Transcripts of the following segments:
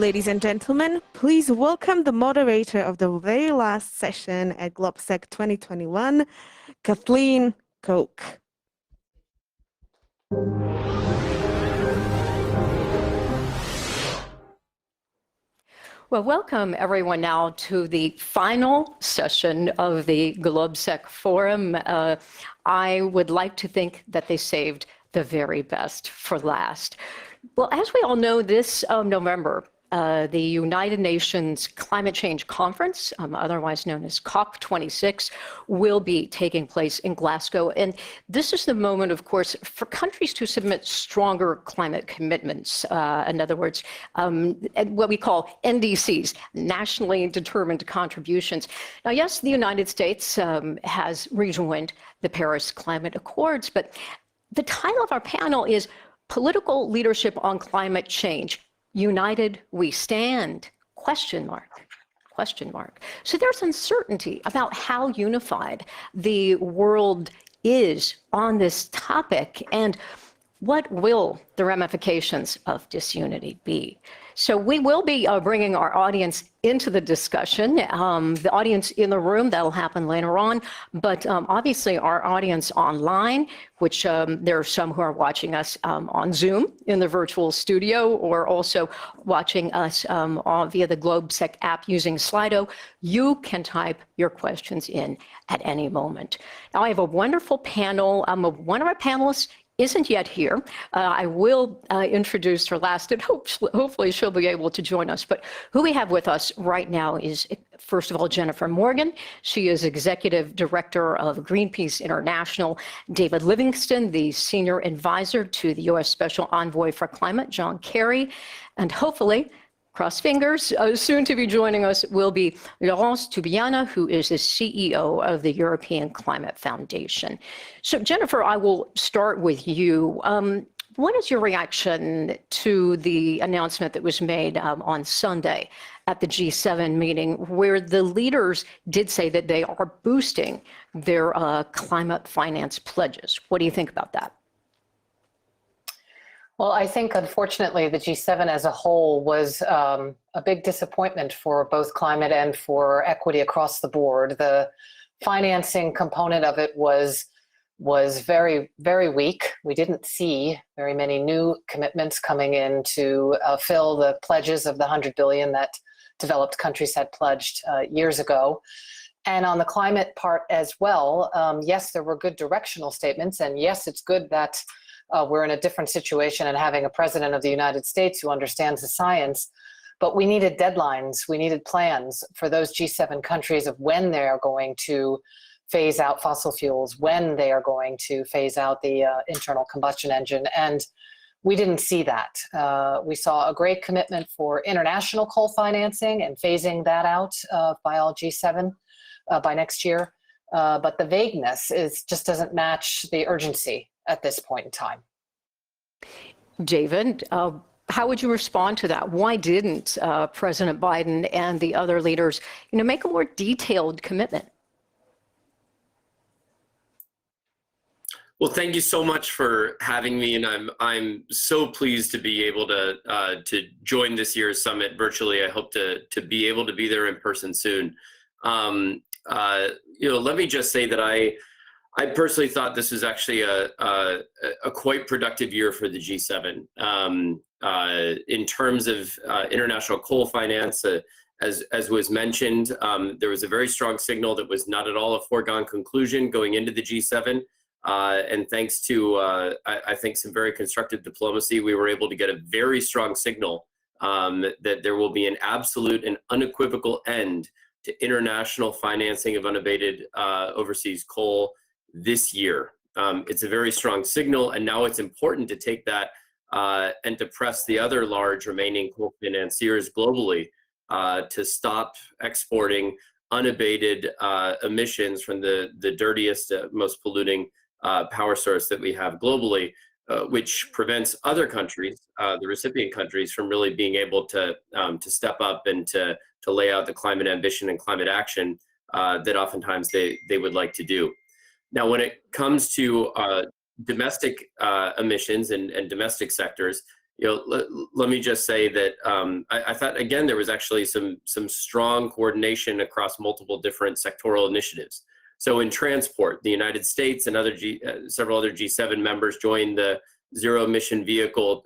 Ladies and gentlemen, please welcome the moderator of the very last session at GLOBSEC 2021, Kathleen Koch. Well, welcome everyone now to the final session of the GLOBSEC Forum. I would like to think that they saved the very best for last. Well, as we all know, this November, the United Nations Climate Change Conference, otherwise known as COP26, will be taking place in Glasgow. And this is the moment, of course, for countries to submit stronger climate commitments. In other words, what we call NDCs, nationally determined contributions. Now, yes, the United States has rejoined the Paris Climate Accords, but the title of our panel is Political Leadership on Climate Change. United we stand, question mark. So there's uncertainty about how unified the world is on this topic and what will the ramifications of disunity be. So we will be bringing our audience into the discussion, the audience in the room, that'll happen later on, but obviously our audience online, which there are some who are watching us on Zoom in the virtual studio or also watching us via the GLOBSEC app using Slido. You can type your questions in at any moment. Now I have a wonderful panel. One of our panelists isn't yet here. I will introduce her last, and hopefully she'll be able to join us. But who we have with us right now is, first of all, Jennifer Morgan. She is Executive Director of Greenpeace International. David Livingston, the Senior Advisor to the U.S. Special Envoy for Climate, John Kerry, and hopefully, cross fingers, soon to be joining us will be Laurence Toubiana, who is the CEO of the European Climate Foundation. So Jennifer, I will start with you. What is your reaction to the announcement that was made on Sunday at the G7 meeting, where the leaders did say that they are boosting their climate finance pledges? What do you think about that? Well, I think, unfortunately, the G7 as a whole was a big disappointment for both climate and for equity across the board. The financing component of it was very, very weak. We didn't see very many new commitments coming in to fill the pledges of the 100 billion that developed countries had pledged years ago. And on the climate part as well, yes, there were good directional statements, and yes, it's good that we're in a different situation and having a president of the United States who understands the science, but we needed deadlines, we needed plans for those G7 countries of when they are going to phase out fossil fuels, when they are going to phase out the internal combustion engine, and we didn't see that. We saw a great commitment for international coal financing and phasing that out by all G7 by next year, but the vagueness just doesn't match the urgency at this point in time. David, how would you respond to that? Why didn't President Biden and the other leaders, make a more detailed commitment? Well, thank you so much for having me, and I'm so pleased to be able to join this year's summit virtually. I hope to be able to be there in person soon. Let me just say that I personally thought this was actually a quite productive year for the G7 in terms of international coal finance. As was mentioned, there was a very strong signal that was not at all a foregone conclusion going into the G7. And thanks to, I think, some very constructive diplomacy, we were able to get a very strong signal that there will be an absolute and unequivocal end to international financing of unabated overseas coal this year. It's a very strong signal, and now it's important to take that and to press the other large remaining coal financiers globally to stop exporting unabated emissions from the dirtiest, most polluting power source that we have globally, which prevents other countries, the recipient countries, from really being able to step up and to lay out the climate ambition and climate action that oftentimes they would like to do. Now, when it comes to domestic emissions and domestic sectors, let me just say that I thought, again, there was actually some strong coordination across multiple different sectoral initiatives. So in transport, the United States and several other G7 members joined the Zero Emission Vehicle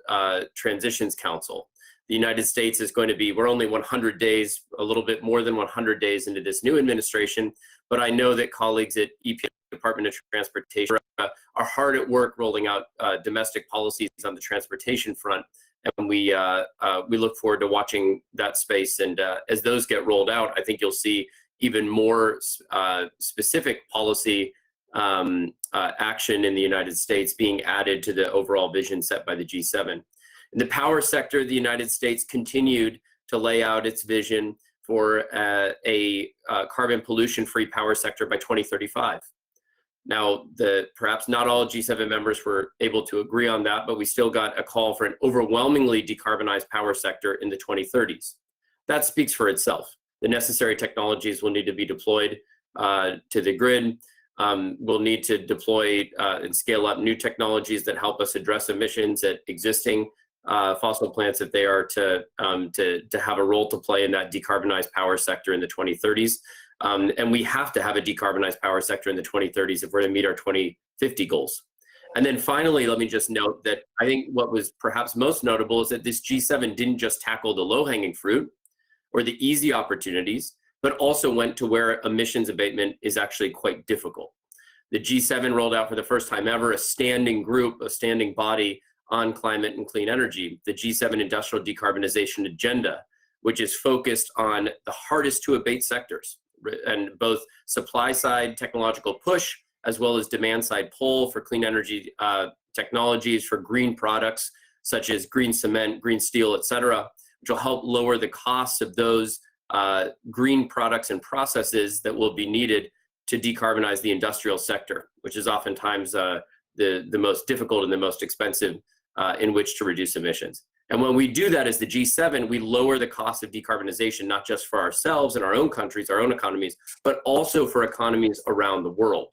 Transitions Council. The United States is going to be, we're only 100 days, a little bit more than 100 days into this new administration, but I know that colleagues at EPA, Department of Transportation, are hard at work rolling out domestic policies on the transportation front, and we look forward to watching that space. And as those get rolled out, I think you'll see even more specific policy action in the United States being added to the overall vision set by the G7. In the power sector, the United States continued to lay out its vision for a carbon pollution-free power sector by 2035. Now, perhaps not all G7 members were able to agree on that, but we still got a call for an overwhelmingly decarbonized power sector in the 2030s. That speaks for itself. The necessary technologies will need to be deployed to the grid. We'll need to deploy and scale up new technologies that help us address emissions at existing fossil plants if they are to have a role to play in that decarbonized power sector in the 2030s. And we have to have a decarbonized power sector in the 2030s if we're to meet our 2050 goals. And then finally, let me just note that I think what was perhaps most notable is that this G7 didn't just tackle the low-hanging fruit or the easy opportunities, but also went to where emissions abatement is actually quite difficult. The G7 rolled out for the first time ever a standing group, a standing body on climate and clean energy, the G7 Industrial Decarbonization Agenda, which is focused on the hardest to abate sectors, and both supply side technological push as well as demand side pull for clean energy technologies, for green products such as green cement, green steel, et cetera, which will help lower the costs of those green products and processes that will be needed to decarbonize the industrial sector, which is oftentimes the most difficult and the most expensive in which to reduce emissions. And when we do that as the G7, we lower the cost of decarbonization, not just for ourselves and our own countries, our own economies, but also for economies around the world.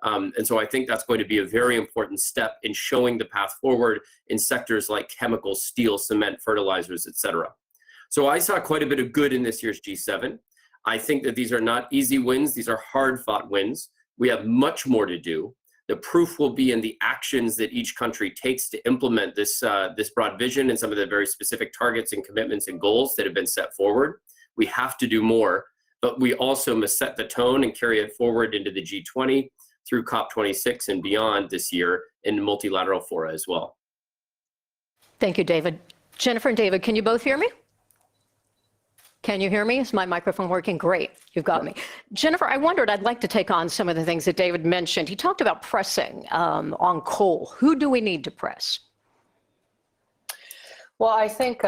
And so I think that's going to be a very important step in showing the path forward in sectors like chemicals, steel, cement, fertilizers, et cetera. So I saw quite a bit of good in this year's G7. I think that these are not easy wins. These are hard-fought wins. We have much more to do. The proof will be in the actions that each country takes to implement this broad vision and some of the very specific targets and commitments and goals that have been set forward. We have to do more, but we also must set the tone and carry it forward into the G20 through COP26 and beyond this year in multilateral fora as well. Thank you, David. Jennifer and David, can you both hear me? Can you hear me? Is my microphone working? Great, you've got me. Jennifer, I wondered, I'd like to take on some of the things that David mentioned. He talked about pressing on coal. Who do we need to press? Well, I think,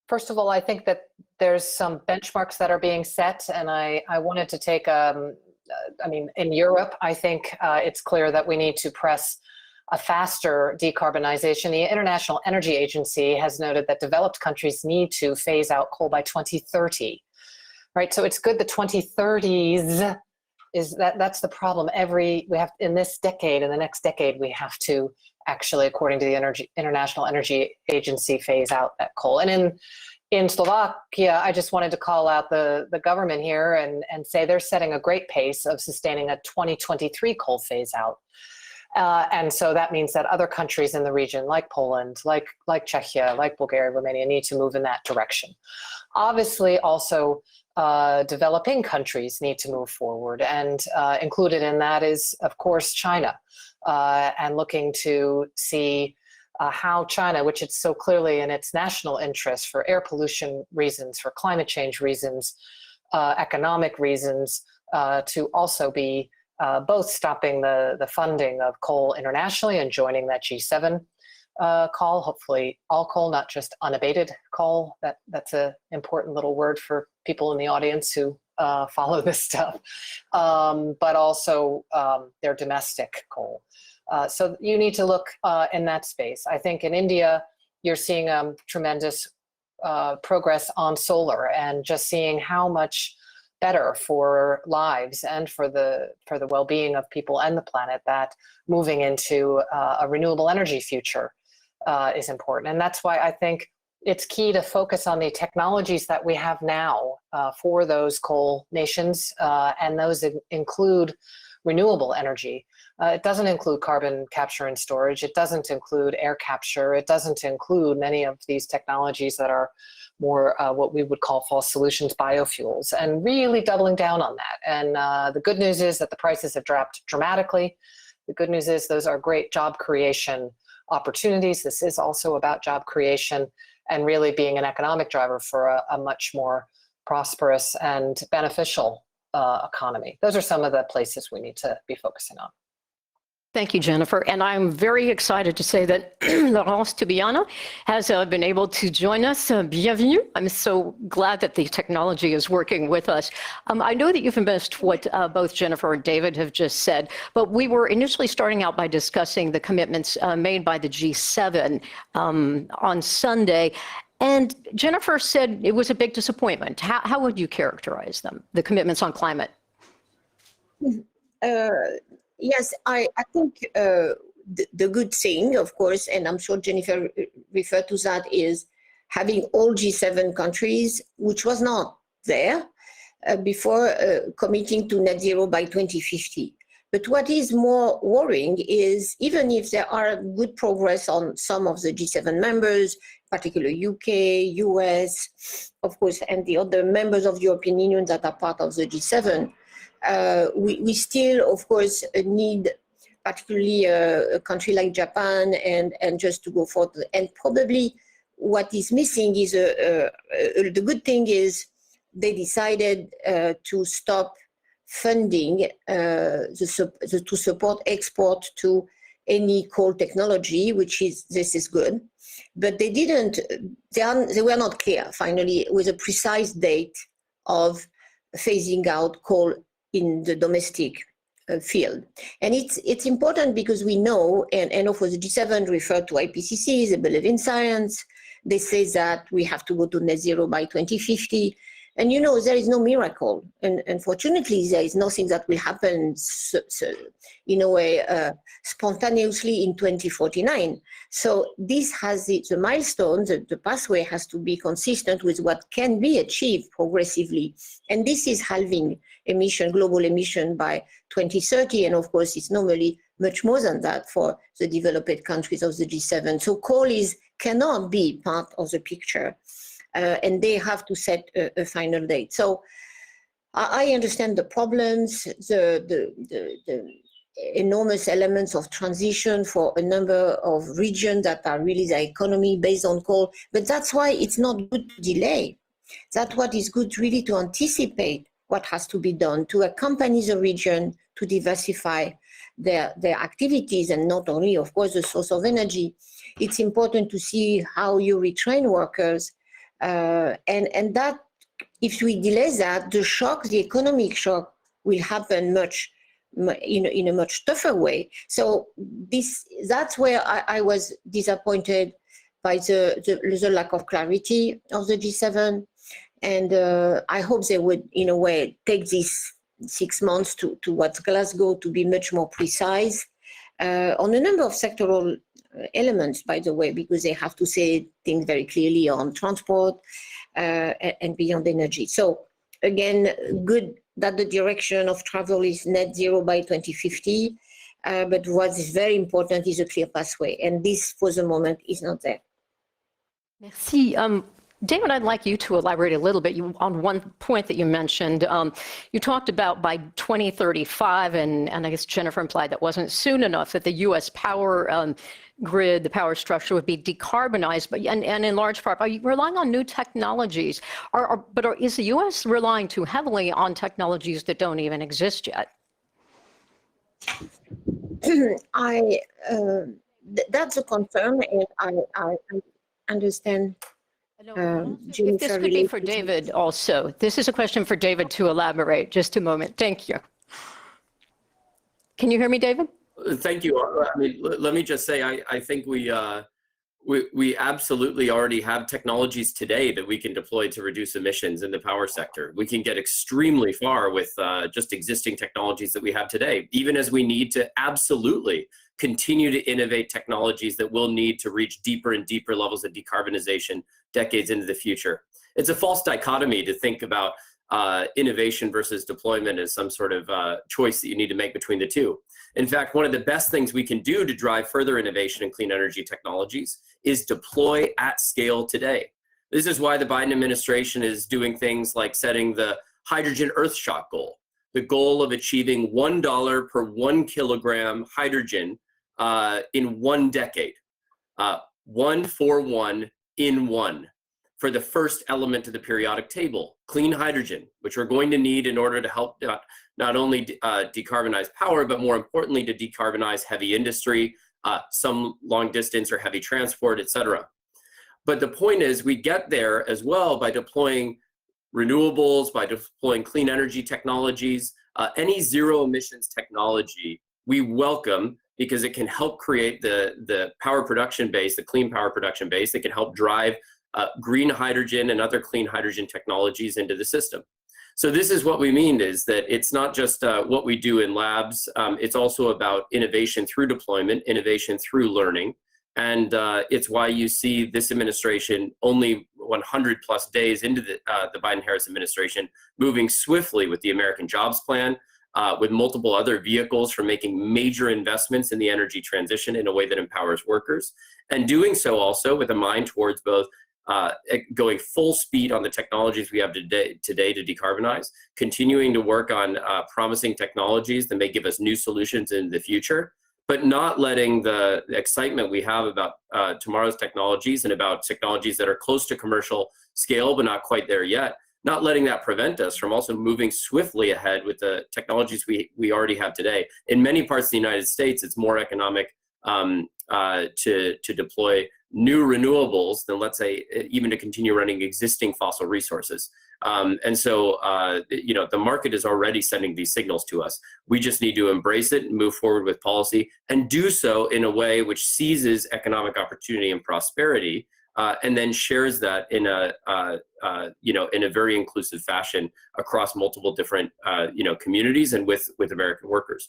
first of all, I think that there's some benchmarks that are being set, and I wanted to take, I mean, in Europe, I think it's clear that we need to press a faster decarbonization. The International Energy Agency has noted that developed countries need to phase out coal by 2030, right? So it's good the 2030s is that's the problem. We have in this decade, in the next decade, we have to actually, according to the International Energy Agency, phase out that coal. And in Slovakia, I just wanted to call out the government here and say they're setting a great pace of sustaining a 2023 coal phase out. And so that means that other countries in the region, like Poland, like Czechia, like Bulgaria, Romania, need to move in that direction. Obviously, also developing countries need to move forward, and included in that is, of course, China, and looking to see how China, which it's so clearly in its national interest for air pollution reasons, for climate change reasons, economic reasons, to also be both stopping the funding of coal internationally and joining that G7 call, hopefully all coal, not just unabated coal. That's an important little word for people in the audience who follow this stuff, but also their domestic coal. So you need to look in that space. I think in India, you're seeing tremendous progress on solar, and just seeing how much better for lives and for the well-being of people and the planet that moving into a renewable energy future is important. And that's why I think it's key to focus on the technologies that we have now for those coal nations, and those include renewable energy. It doesn't include carbon capture and storage. It doesn't include air capture. It doesn't include many of these technologies that are more what we would call false solutions, biofuels, and really doubling down on that. And the good news is that the prices have dropped dramatically. The good news is those are great job creation opportunities. This is also about job creation and really being an economic driver for a much more prosperous and beneficial economy. Those are some of the places we need to be focusing on. Thank you, Jennifer. And I'm very excited to say that Laurence Tubiana has been able to join us. Bienvenue. I'm so glad that the technology is working with us. I know that you've missed what both Jennifer and David have just said, but we were initially starting out by discussing the commitments made by the G7 on Sunday. And Jennifer said it was a big disappointment. How would you characterize them, the commitments on climate? Yes, I think the good thing, of course, and I'm sure Jennifer referred to that, is having all G7 countries, which was not there before, committing to net zero by 2050. But what is more worrying is, even if there are good progress on some of the G7 members, particularly UK, US, of course, and the other members of the European Union that are part of the G7, we still, of course, need particularly a country like Japan and just to go forward. And probably what is missing is, the good thing is they decided to stop funding to support export to any coal technology, this is good. But they were not clear, finally, with a precise date of phasing out coal in the domestic field. And it's important because we know, and of course the G7 referred to IPCC, they believe in science, they say that we have to go to net zero by 2050. And you know, there is no miracle. And unfortunately, there is nothing that will happen in a way spontaneously in 2049. So this has the milestone, the pathway has to be consistent with what can be achieved progressively. And this is halving global emission by 2030. And of course, it's normally much more than that for the developed countries of the G7. So coal cannot be part of the picture. And they have to set a final date. So I understand the problems, the enormous elements of transition for a number of regions that are really the economy based on coal, but that's why it's not good to delay. That's what is good, really, to anticipate what has to be done to accompany the region to diversify their activities, and not only, of course, the source of energy. It's important to see how you retrain workers. And that, if we delay that, the economic shock will happen in a much tougher way. So that's where I was disappointed by the lack of clarity of the G7. And I hope they would, in a way, take these 6 months towards Glasgow to be much more precise on a number of sectoral elements, by the way, because they have to say things very clearly on transport and beyond energy. So again, good that the direction of travel is net zero by 2050, but what is very important is a clear pathway, and this, for the moment, is not there. Merci. David, I'd like you to elaborate a little bit on one point that you mentioned. You talked about by 2035, and I guess Jennifer implied that wasn't soon enough, that the U.S. power grid, the power structure would be decarbonized, and in large part, are you relying on new technologies? Is the U.S. relying too heavily on technologies that don't even exist yet? That's a concern, and I understand. If this could be for David also. This is a question for David to elaborate. Just a moment. Thank you. Can you hear me, David? Thank you. I mean, let me just say, I think we absolutely already have technologies today that we can deploy to reduce emissions in the power sector. We can get extremely far with just existing technologies that we have today, even as we need to absolutely continue to innovate technologies that we'll need to reach deeper and deeper levels of decarbonization decades into the future. It's a false dichotomy to think about innovation versus deployment as some sort of choice that you need to make between the two. In fact, one of the best things we can do to drive further innovation in clean energy technologies is deploy at scale today. This is why the Biden administration is doing things like setting the hydrogen earthshot goal, the goal of achieving $1 per 1 kilogram hydrogen in 1 decade. 1 for 1 in 1. For the first element of the periodic table, clean hydrogen, which we're going to need in order to help not only decarbonize power, but more importantly, to decarbonize heavy industry, some long distance or heavy transport, et cetera. But the point is we get there as well by deploying renewables, by deploying clean energy technologies, any zero emissions technology we welcome because it can help create the power production base, the clean power production base that can help drive green hydrogen and other clean hydrogen technologies into the system. So this is what we mean is that it's not just what we do in labs, it's also about innovation through deployment, innovation through learning. And it's why you see this administration only 100 plus days into the Biden-Harris administration moving swiftly with the American Jobs Plan, with multiple other vehicles for making major investments in the energy transition in a way that empowers workers, and doing so also with a mind towards both going full speed on the technologies we have today to decarbonize, continuing to work on promising technologies that may give us new solutions in the future, but not letting the excitement we have about tomorrow's technologies and about technologies that are close to commercial scale but not quite there yet, not letting that prevent us from also moving swiftly ahead with the technologies we already have today. In many parts of the United States, it's more economic to deploy new renewables than, let's say, even to continue running existing fossil resources. And so, the market is already sending these signals to us. We just need to embrace it and move forward with policy and do so in a way which seizes economic opportunity and prosperity, and then shares that in a very inclusive fashion across multiple different, communities and with American workers.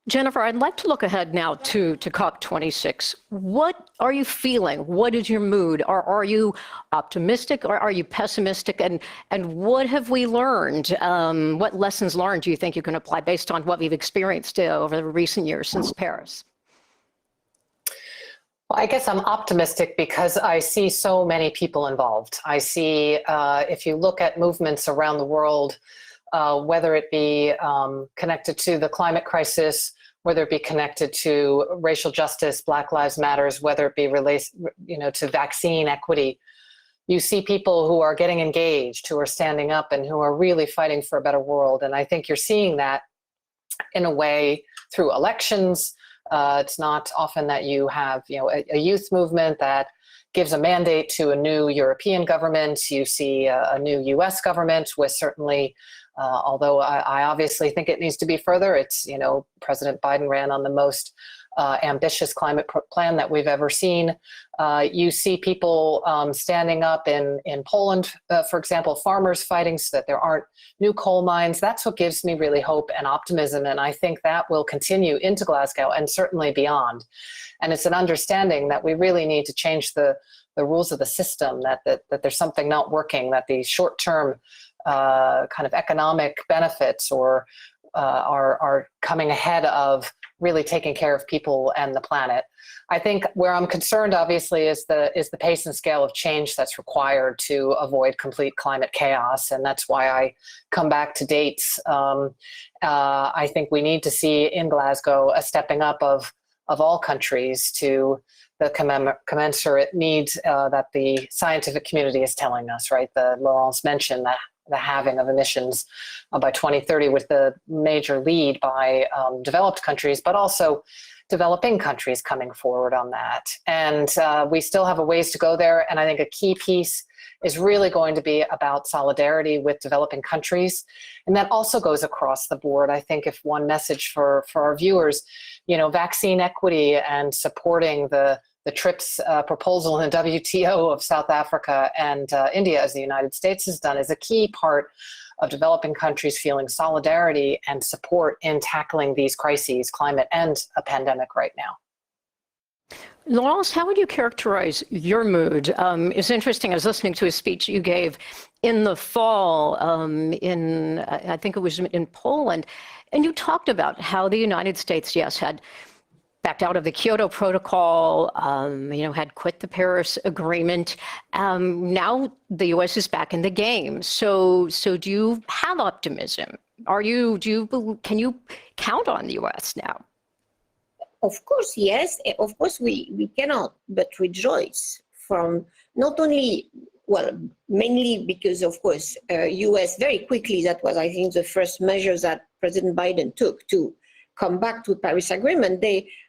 Jennifer, I'd like to look ahead now to COP26. What are you feeling? What is your mood? Are you optimistic or are you pessimistic? And what have we learned? What lessons learned do you think you can apply based on what we've experienced over the recent years since Paris? Well, I guess I'm optimistic because I see so many people involved. I see, if you look at movements around the world, whether it be connected to the climate crisis, whether it be connected to racial justice, Black Lives Matters, whether it be related, to vaccine equity, you see people who are getting engaged, who are standing up, and who are really fighting for a better world. And I think you're seeing that in a way through elections. It's not often that you have, a youth movement that gives a mandate to a new European government. You see a new U.S. government with certainly. Although I obviously think it needs to be further. It's, President Biden ran on the most ambitious climate plan that we've ever seen. You see people standing up in Poland, for example, farmers fighting so that there aren't new coal mines. That's what gives me really hope and optimism. And I think that will continue into Glasgow and certainly beyond. And it's an understanding that we really need to change the rules of the system, that there's something not working, that the short-term kind of economic benefits or are coming ahead of really taking care of people and the planet. I think where I'm concerned, obviously, is the pace and scale of change that's required to avoid complete climate chaos, and that's why I come back to dates. I think we need to see in Glasgow a stepping up of all countries to the commensurate needs that the scientific community is telling us. Right, Laurence mentioned that. The halving of emissions by 2030 with the major lead by developed countries, but also developing countries coming forward on that. And we still have a ways to go there. And I think a key piece is really going to be about solidarity with developing countries. And that also goes across the board. I think if one message for our viewers, vaccine equity and supporting the the TRIPS proposal in the WTO of South Africa and India, as the United States has done, is a key part of developing countries feeling solidarity and support in tackling these crises, climate and a pandemic right now. Laurence, how would you characterize your mood? It's interesting, I was listening to a speech you gave in the fall I think it was in Poland, and you talked about how the United States, yes, had backed out of the Kyoto Protocol, had quit the Paris Agreement. Now the U.S. is back in the game. So do you have optimism? Can you count on the U.S. now? Of course, yes. Of course, we cannot but rejoice from not only, well, mainly because, of course, U.S. very quickly, that was, I think, the first measures that President Biden took to come back to the Paris Agreement,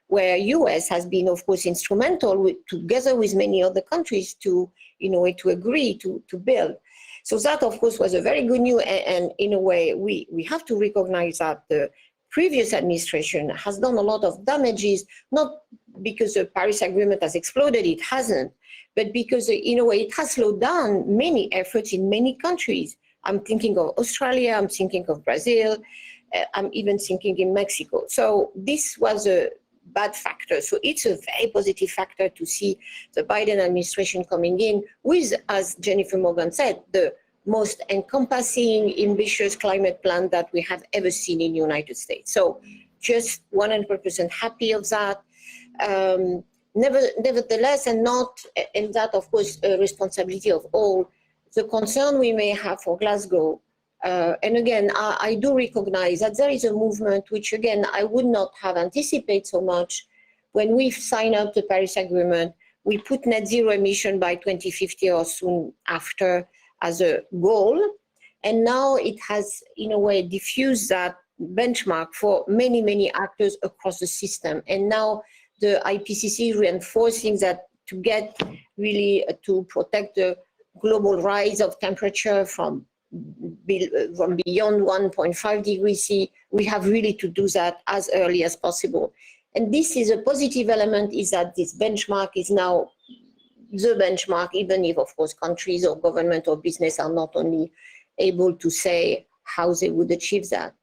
where U.S. has been, of course, instrumental together with many other countries to, to agree to build. So that, of course, was a very good news. And in a way, we have to recognize that the previous administration has done a lot of damages, not because the Paris Agreement has exploded, it hasn't, but because, in a way, it has slowed down many efforts in many countries. I'm thinking of Australia, I'm thinking of Brazil, I'm even thinking in Mexico. So this was a bad factor. So it's a very positive factor to see the Biden administration coming in with, as Jennifer Morgan said, the most encompassing, ambitious climate plan that we have ever seen in the United States. So just 100% happy of that. Nevertheless, and that, of course, a responsibility of all, the concern we may have for Glasgow. And again, I do recognize that there is a movement which, again, I would not have anticipated so much. When we signed up the Paris Agreement, we put net zero emission by 2050 or soon after as a goal. And now it has, in a way, diffused that benchmark for many, many actors across the system. And now the IPCC is reinforcing that to get really to protect the global rise of temperature from beyond 1.5 degrees C, we have really to do that as early as possible. And this is a positive element, is that this benchmark is now the benchmark, even if, of course, countries or government or business are not only able to say how they would achieve that.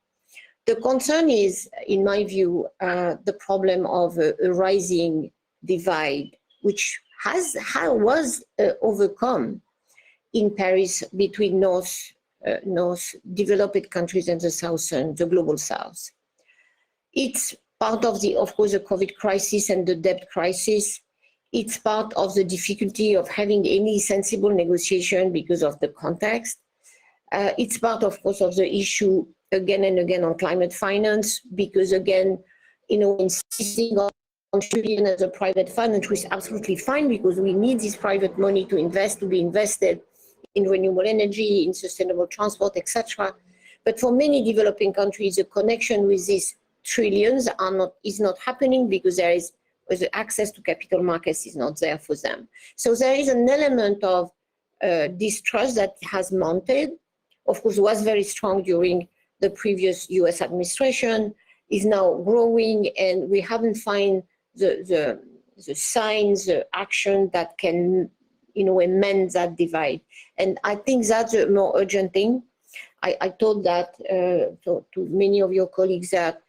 The concern is, in my view, the problem of a rising divide, which was overcome in Paris between North developed countries and the Southern, the global South. It's part of of course, the COVID crisis and the debt crisis. It's part of the difficulty of having any sensible negotiation because of the context. It's part, of course, of the issue again and again on climate finance, because again, insisting on trillion as a private fund, which is absolutely fine because we need this private money to be invested in renewable energy, in sustainable transport, etc. But for many developing countries, the connection with these trillions is not happening because the access to capital markets is not there for them. So there is an element of distrust that has mounted. Of course, was very strong during the previous US administration, is now growing, and we haven't found the signs, the action that can, mend that divide. And I think that's a more urgent thing. I told that to many of your colleagues that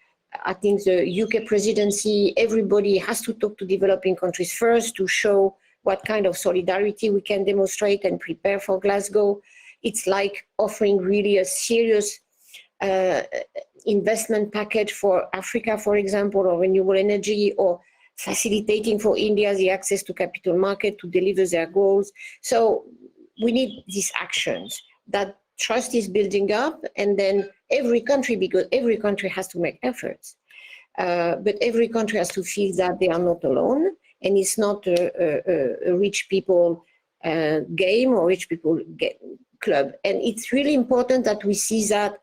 I think the UK presidency, everybody has to talk to developing countries first to show what kind of solidarity we can demonstrate and prepare for Glasgow. It's like offering really a serious investment package for Africa, for example, or renewable energy, or facilitating for India the access to capital market to deliver their goals. So we need these actions. That trust is building up, and then every country, because every country has to make efforts, but every country has to feel that they are not alone, and it's not a rich people game or rich people club. And it's really important that we see that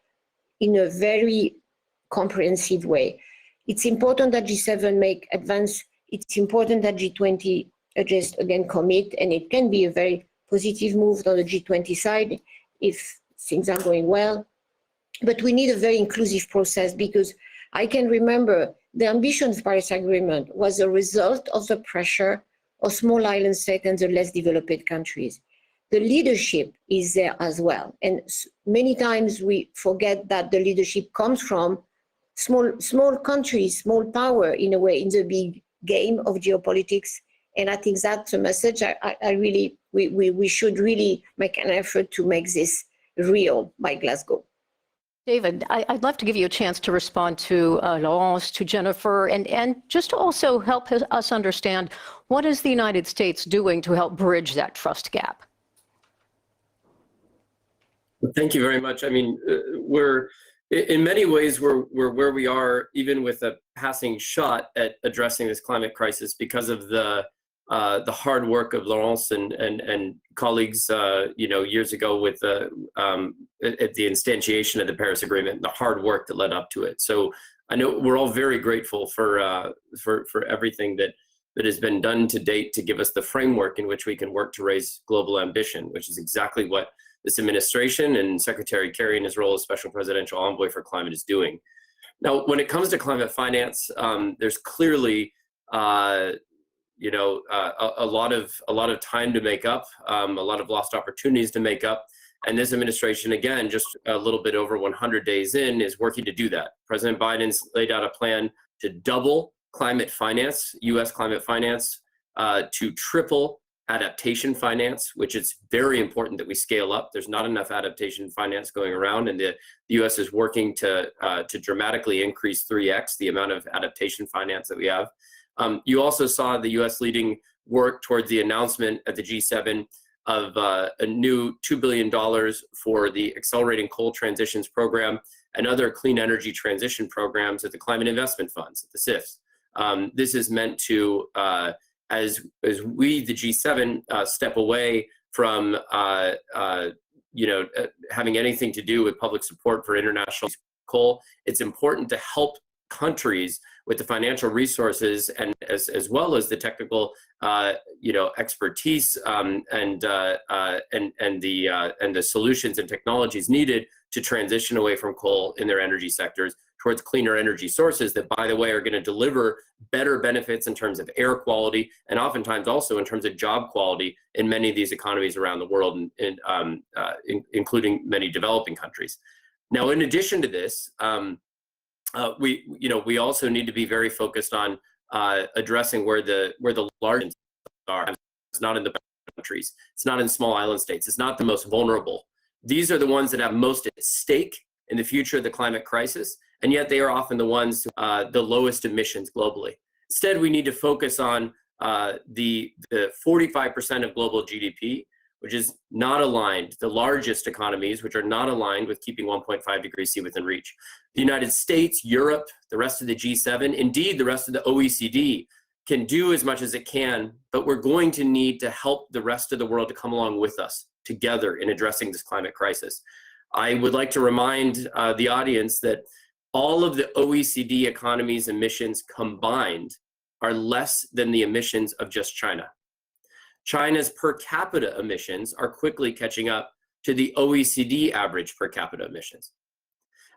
in a very comprehensive way. It's important that G7 make advance. It's important that G20 just again commit, and it can be a very positive move on the G20 side if things are going well. But we need a very inclusive process, because I can remember the ambition of the Paris Agreement was a result of the pressure or small island states and the less developed countries. The leadership is there as well. And many times we forget that the leadership comes from small countries, small power in a way, in the big game of geopolitics. And I think that's a message we should really make an effort to make this real by Glasgow. David, I'd love to give you a chance to respond to Laurence, to Jennifer, and just to also help us understand what is the United States doing to help bridge that trust gap? Thank you very much. I mean, we're in many ways we're where we are, even with a passing shot at addressing this climate crisis, because of the hard work of Laurence and colleagues, years ago with at the instantiation of the Paris Agreement, the hard work that led up to it. So I know we're all very grateful for everything that has been done to date to give us the framework in which we can work to raise global ambition, which is exactly what this administration and Secretary Kerry in his role as Special Presidential Envoy for Climate is doing. Now, when it comes to climate finance, there's clearly a lot of time to make up, a lot of lost opportunities to make up. And this administration, again, just a little bit over 100 days in, is working to do that. President Biden's laid out a plan to double climate finance, U.S. climate finance, to triple adaptation finance, which is very important that we scale up. There's not enough adaptation finance going around, and the U.S. is working to dramatically increase 3x the amount of adaptation finance that we have. You also saw the U.S. leading work towards the announcement at the G7 of a new $2 billion for the Accelerating Coal Transitions Program and other clean energy transition programs at the Climate Investment Funds, at the CIFs. This is meant to, as we, the G7, step away from having anything to do with public support for international coal, it's important to help countries with the financial resources and as well as the technical expertise and the solutions and technologies needed to transition away from coal in their energy sectors towards cleaner energy sources that, by the way, are going to deliver better benefits in terms of air quality and oftentimes also in terms of job quality in many of these economies around the world, including many developing countries. Now, in addition to this, we also need to be very focused on addressing where the largest are. It's not in the countries. It's not in small island states. It's not the most vulnerable. These are the ones that have most at stake in the future of the climate crisis, and yet they are often the ones the lowest emissions globally. Instead, we need to focus on the 45% of global GDP, which is not aligned, the largest economies, which are not aligned with keeping 1.5 degrees C within reach. The United States, Europe, the rest of the G7, indeed the rest of the OECD can do as much as it can, but we're going to need to help the rest of the world to come along with us together in addressing this climate crisis. I would like to remind the audience that all of the OECD economies' emissions combined are less than the emissions of just China. China's per capita emissions are quickly catching up to the OECD average per capita emissions.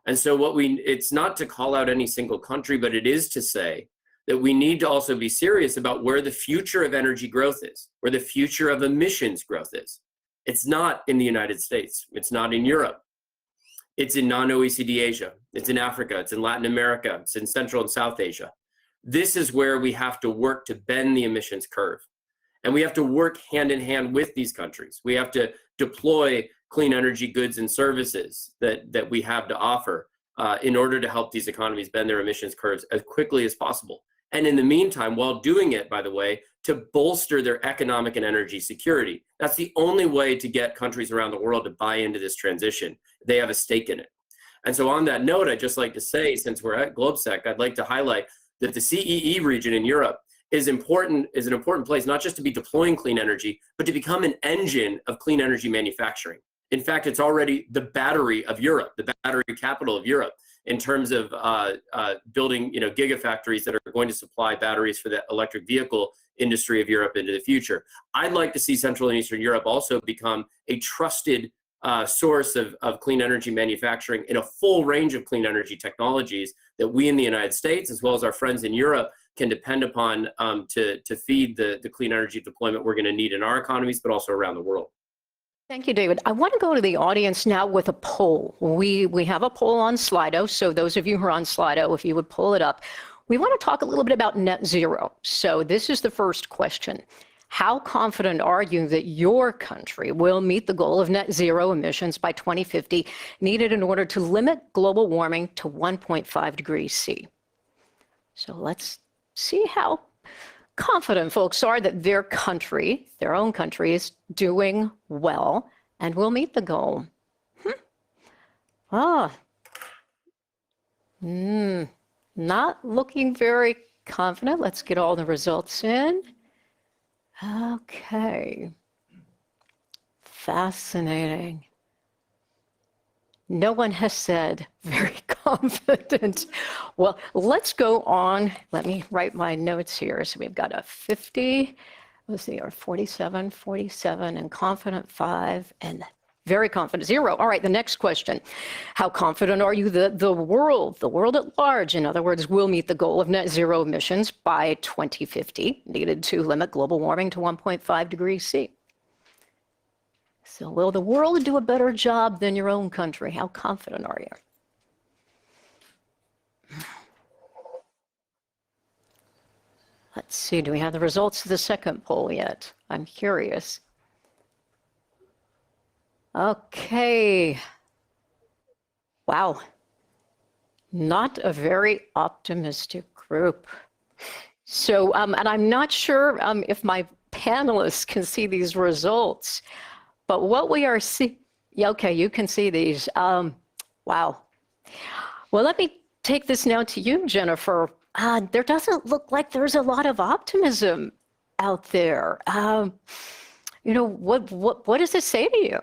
And so it's not to call out any single country, but it is to say that we need to also be serious about where the future of energy growth is, where the future of emissions growth is. It's not in the United States. It's not in Europe. It's in non-OECD Asia. It's in Africa. It's in Latin America. It's in Central and South Asia. This is where we have to work to bend the emissions curve. And we have to work hand in hand with these countries. We have to deploy clean energy goods and services that we have to offer in order to help these economies bend their emissions curves as quickly as possible. And in the meantime, while doing it, by the way, to bolster their economic and energy security. That's the only way to get countries around the world to buy into this transition. They have a stake in it. And so on that note, I'd just like to say, since we're at GLOBSEC, I'd like to highlight that the CEE region in Europe is an important place, not just to be deploying clean energy, but to become an engine of clean energy manufacturing. In fact, it's already the battery of Europe, the battery capital of Europe, in terms of building gigafactories that are going to supply batteries for the electric vehicle industry of Europe into the future. I'd like to see Central and Eastern Europe also become a trusted source of clean energy manufacturing in a full range of clean energy technologies that we in the United States, as well as our friends in Europe, can depend upon to feed the clean energy deployment we're going to need in our economies, but also around the world. Thank you, David. I want to go to the audience now with a poll. We have a poll on Slido, so those of you who are on Slido, if you would pull it up. We want to talk a little bit about net zero. So this is the first question. How confident are you that your country will meet the goal of net zero emissions by 2050, needed in order to limit global warming to 1.5 degrees C? So let's see how confident folks are that their country, their own country, is doing well and will meet the goal. Not looking very confident. Let's get all the results in. Okay. Fascinating. No one has said very confident. Well, let's go on. Let me write my notes here. So we've got a 50, let's see, or 47, 47, and confident 5, and very confident 0. All right, the next question. How confident are you that the world at large, in other words, will meet the goal of net zero emissions by 2050, needed to limit global warming to 1.5 degrees C? So will the world do a better job than your own country? How confident are you? Let's see, do we have the results of the second poll yet? I'm curious. Okay. Wow. Not a very optimistic group. So, and I'm not sure if my panelists can see these results, but what we are seeing, yeah, okay, you can see these. Wow. Well, let me take this now to you, Jennifer. There doesn't look like there's a lot of optimism out there. What does it say to you?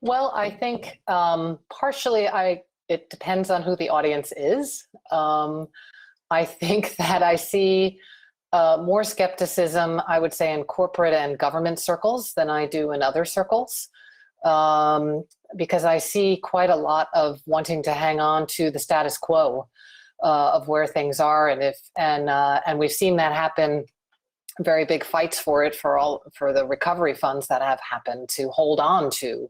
Well, I think partially it depends on who the audience is. I think that I see more skepticism, I would say, in corporate and government circles than I do in other circles, because I see quite a lot of wanting to hang on to the status quo of where things are, and we've seen that happen. Very big fights for it for the recovery funds that have happened to hold on to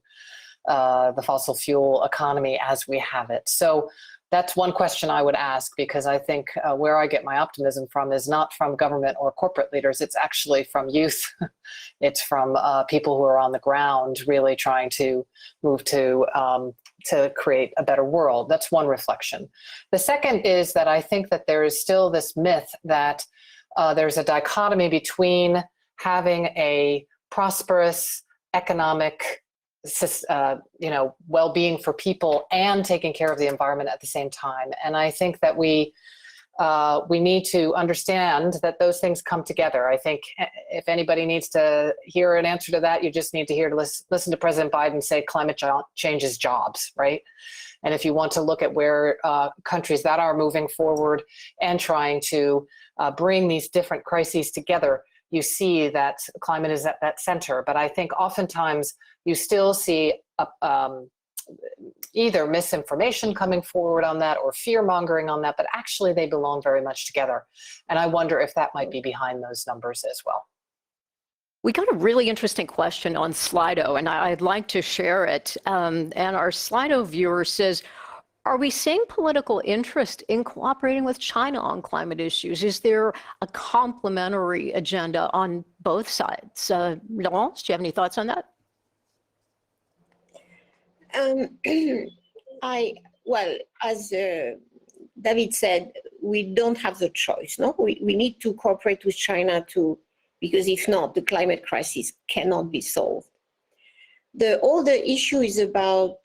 the fossil fuel economy as we have it. So that's one question I would ask, because I think where I get my optimism from is not from government or corporate leaders. It's actually from youth. It's from people who are on the ground really trying to move to create a better world. That's one reflection. The second is that I think that there is still this myth that there's a dichotomy between having a prosperous economic well-being for people and taking care of the environment at the same time. And I think that we need to understand that those things come together. I think if anybody needs to hear an answer to that, you just need to listen to President Biden say climate change is jobs, right? And if you want to look at where countries that are moving forward and trying to bring these different crises together, you see that climate is at that center. But I think oftentimes you still see either misinformation coming forward on that or fear mongering on that, but actually they belong very much together. And I wonder if that might be behind those numbers as well. We got a really interesting question on Slido, and I'd like to share it. And our Slido viewer says, are we seeing political interest in cooperating with China on climate issues? Is there a complementary agenda on both sides? Laurence, do you have any thoughts on that? Well, as David said, we don't have the choice. No, we need to cooperate with China because if not, the climate crisis cannot be solved. All the issue is about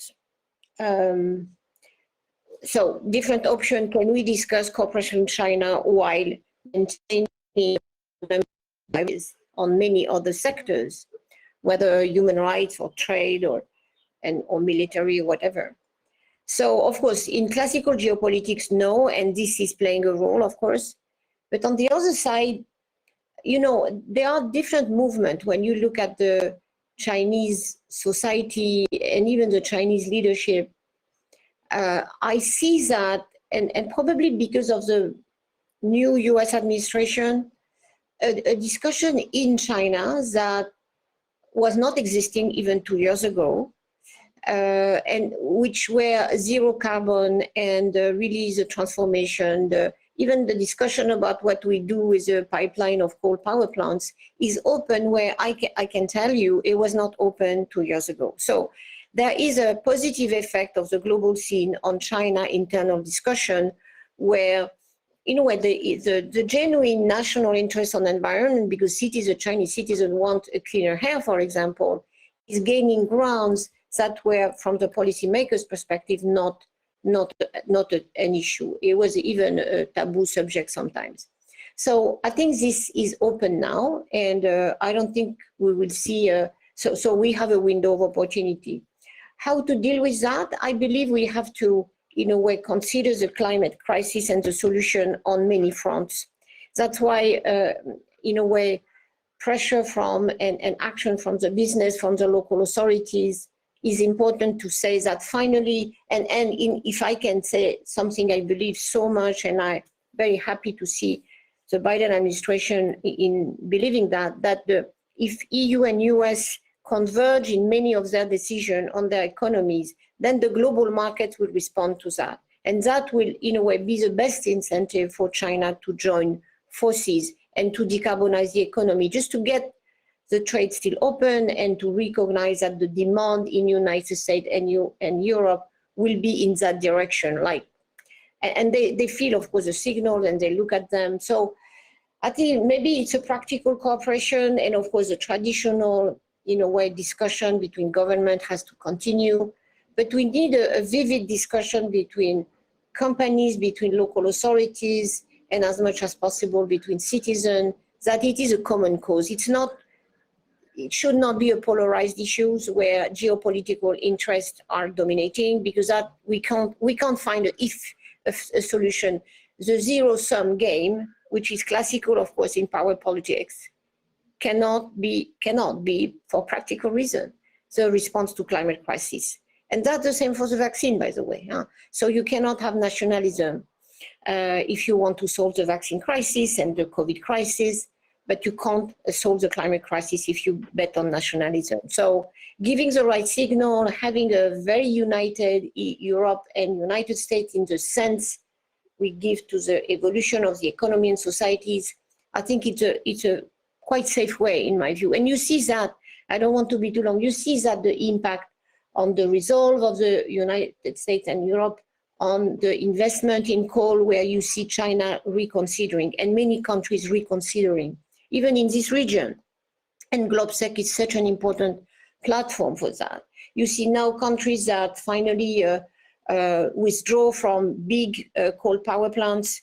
so different options. Can we discuss cooperation with China while maintaining on many other sectors, whether human rights or trade or military or whatever? So of course, in classical geopolitics, no, and this is playing a role, of course. But on the other side, there are different movements when you look at the Chinese society and even the Chinese leadership, I see that, and probably because of the new US administration, a discussion in China that was not existing even 2 years ago, and which were zero carbon and really the transformation, even the discussion about what we do with the pipeline of coal power plants is open, where I can tell you it was not open 2 years ago. So there is a positive effect of the global scene on China internal discussion, where the genuine national interest on the environment, because Chinese citizens want a cleaner air, for example, is gaining grounds that were, from the policymakers' perspective, not an issue. It was even a taboo subject sometimes. So I think this is open now, and I don't think we will see. So we have a window of opportunity. How to deal with that? I believe we have to, in a way, consider the climate crisis and the solution on many fronts. That's why, in a way, pressure from and action from the business, from the local authorities, is important to say that finally, if I can say something I believe so much, and I'm very happy to see the Biden administration in believing that if EU and US converge in many of their decisions on their economies, then the global market will respond to that. And that will, in a way, be the best incentive for China to join forces and to decarbonize the economy, just to get the trade still open and to recognize that the demand in the United States and Europe will be in that direction. And they feel, of course, the signal and they look at them. So I think maybe it's a practical cooperation, and of course the traditional, in a way, discussion between government has to continue. But we need a vivid discussion between companies, between local authorities, and as much as possible between citizens, that it is a common cause. It should not be a polarized issue where geopolitical interests are dominating, because that we can't find a solution. The zero-sum game, which is classical, of course, in power politics, cannot be, for practical reason, the response to climate crisis. And that's the same for the vaccine, by the way. So you cannot have nationalism if you want to solve the vaccine crisis and the COVID crisis, but you can't solve the climate crisis if you bet on nationalism. So giving the right signal, having a very united Europe and United States in the sense we give to the evolution of the economy and societies, I think it's a quite safe way, in my view. And you see that, I don't want to be too long, you see that the impact on the resolve of the United States and Europe on the investment in coal, where you see China reconsidering and many countries reconsidering, even in this region. And GLOBSEC is such an important platform for that. You see now countries that finally withdraw from big coal power plants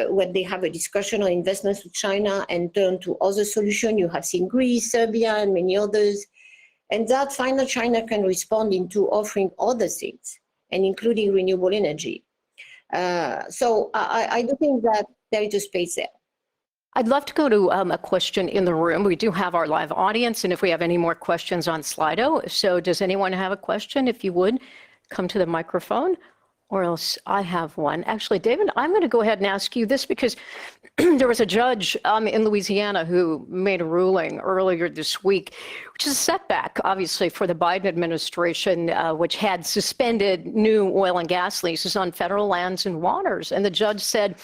when they have a discussion on investments with China and turn to other solutions. You have seen Greece, Serbia, and many others. And that finally China can respond into offering other things, and including renewable energy. So I do think that there is a space there. I'd love to go to a question in the room. We do have our live audience, and if we have any more questions on Slido. So does anyone have a question? If you would, come to the microphone, or else I have one. Actually, David, I'm going to go ahead and ask you this, because there was a judge in Louisiana who made a ruling earlier this week, which is a setback, obviously, for the Biden administration, which had suspended new oil and gas leases on federal lands and waters. And the judge said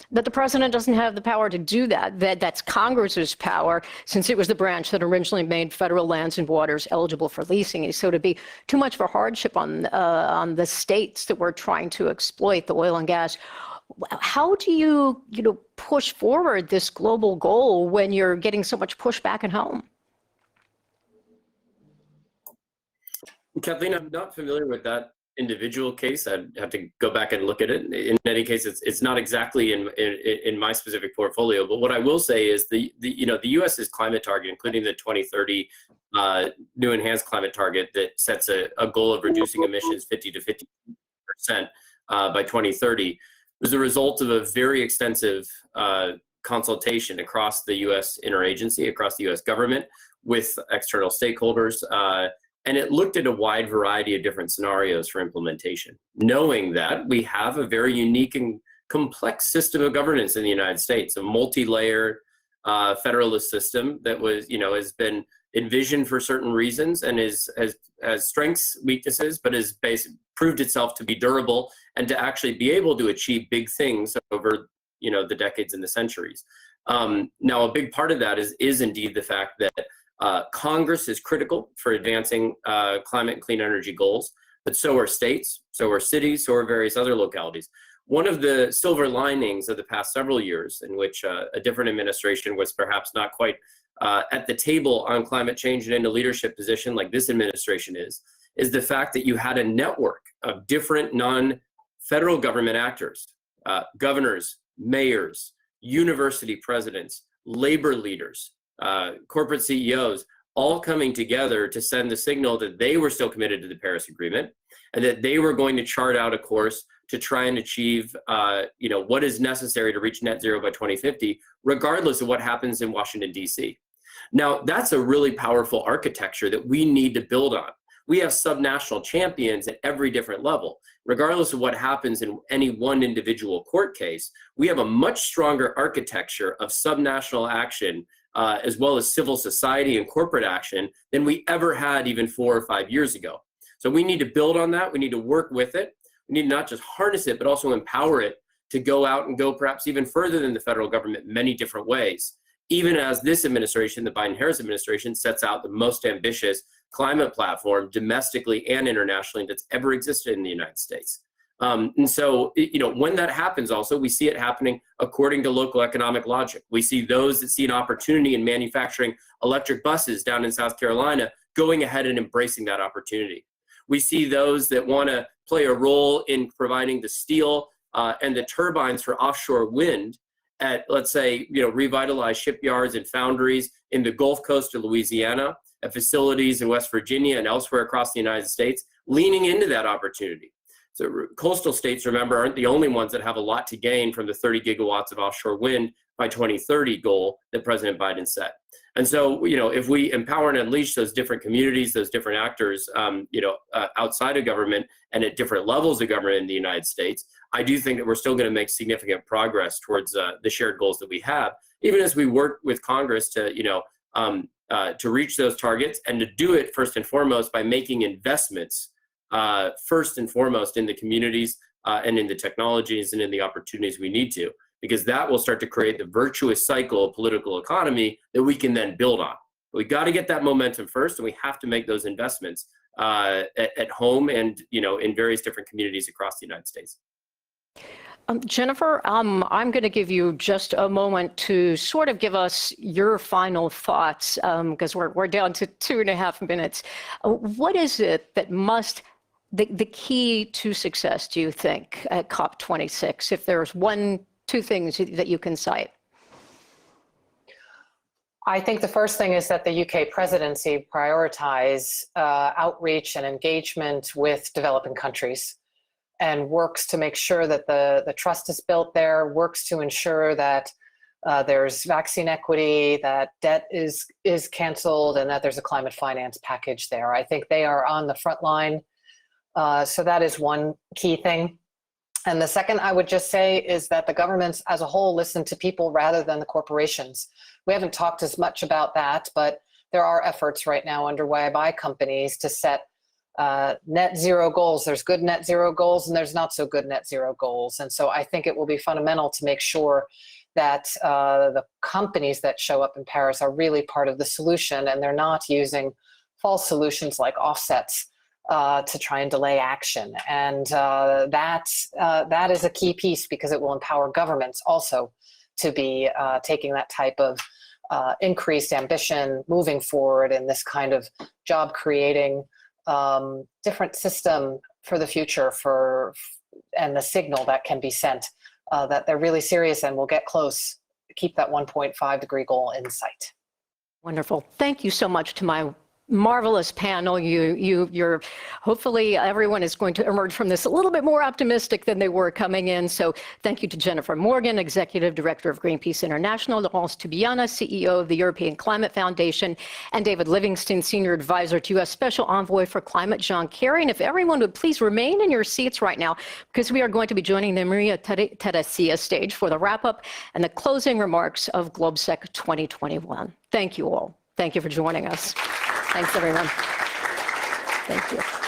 that the president doesn't have the power to do that, that's Congress's power, since it was the branch that originally made federal lands and waters eligible for leasing. So to be too much of a hardship on the states that were trying to exploit the oil and gas. How do you push forward this global goal when you're getting so much pushback at home? Kathleen, I'm not familiar with that individual case. I'd have to go back and look at it. In any case, it's not exactly in my specific portfolio. But what I will say is the U.S.'s climate target, including the 2030 new enhanced climate target that sets a goal of reducing emissions 50 to 50% by 2030, was a result of a very extensive consultation across the U.S. interagency, across the U.S. government, with external stakeholders. And it looked at a wide variety of different scenarios for implementation, knowing that we have a very unique and complex system of governance in the United States, a multi-layered federalist system that was, has been envisioned for certain reasons and has strengths, weaknesses, but has proved itself to be durable and to actually be able to achieve big things over, the decades and the centuries. Now, a big part of that is indeed the fact that Congress is critical for advancing climate and clean energy goals, but so are states, so are cities, so are various other localities. One of the silver linings of the past several years in which a different administration was perhaps not quite at the table on climate change and in a leadership position like this administration is the fact that you had a network of different non-federal government actors, governors, mayors, university presidents, labor leaders, corporate CEOs, all coming together to send the signal that they were still committed to the Paris Agreement and that they were going to chart out a course to try and achieve, what is necessary to reach net zero by 2050, regardless of what happens in Washington, D.C. Now, that's a really powerful architecture that we need to build on. We have subnational champions at every different level. Regardless of what happens in any one individual court case, we have a much stronger architecture of subnational action as well as civil society and corporate action than we ever had even 4 or 5 years ago. So we need to build on that. We need to work with it. We need to not just harness it, but also empower it to go out and go perhaps even further than the federal government in many different ways. Even as this administration, the Biden-Harris administration, sets out the most ambitious climate platform domestically and internationally that's ever existed in the United States. And so, when that happens also, we see it happening according to local economic logic. We see those that see an opportunity in manufacturing electric buses down in South Carolina going ahead and embracing that opportunity. We see those that want to play a role in providing the steel and the turbines for offshore wind at, let's say, revitalized shipyards and foundries in the Gulf Coast of Louisiana, at facilities in West Virginia and elsewhere across the United States, leaning into that opportunity. So coastal states, remember, aren't the only ones that have a lot to gain from the 30 gigawatts of offshore wind by 2030 goal that President Biden set. And so, if we empower and unleash those different communities, those different actors, outside of government and at different levels of government in the United States, I do think that we're still going to make significant progress towards the shared goals that we have, even as we work with Congress to, to reach those targets and to do it first and foremost by making investments first and foremost in the communities and in the technologies and in the opportunities we need to, because that will start to create the virtuous cycle of political economy that we can then build on. We got to get that momentum first, and we have to make those investments at home and in various different communities across the United States. Jennifer, I'm going to give you just a moment to sort of give us your final thoughts, because we're down to 2.5 minutes. What is it that the key to success, do you think, at COP26, if there's 2 things that you can cite? I think the first thing is that the UK presidency prioritize outreach and engagement with developing countries and works to make sure that the trust is built there, works to ensure that there's vaccine equity, that debt is canceled, and that there's a climate finance package there. I think they are on the front line. So that is one key thing. And the second I would just say is that the governments as a whole listen to people rather than the corporations. We haven't talked as much about that, but there are efforts right now underway by companies to set net zero goals. There's good net zero goals and there's not so good net zero goals. And so I think it will be fundamental to make sure that the companies that show up in Paris are really part of the solution, and they're not using false solutions like offsets to try and delay action. And that is a key piece, because it will empower governments also to be taking that type of increased ambition moving forward in this kind of job creating different system for the future, and the signal that can be sent that they're really serious and will get close, keep that 1.5 degree goal in sight. Wonderful. Thank you so much to my marvelous panel. You're hopefully everyone is going to emerge from this a little bit more optimistic than they were coming in. So thank you to Jennifer Morgan, Executive Director of Greenpeace International, Laurence Tubiana, CEO of the European Climate Foundation, and David Livingston, Senior Advisor to U.S. Special Envoy for Climate, John Kerry. And if everyone would please remain in your seats right now, because we are going to be joining the Maria Teresia stage for the wrap-up and the closing remarks of GLOBSEC 2021. Thank you all. Thank you for joining us. Thanks, everyone. Thank you.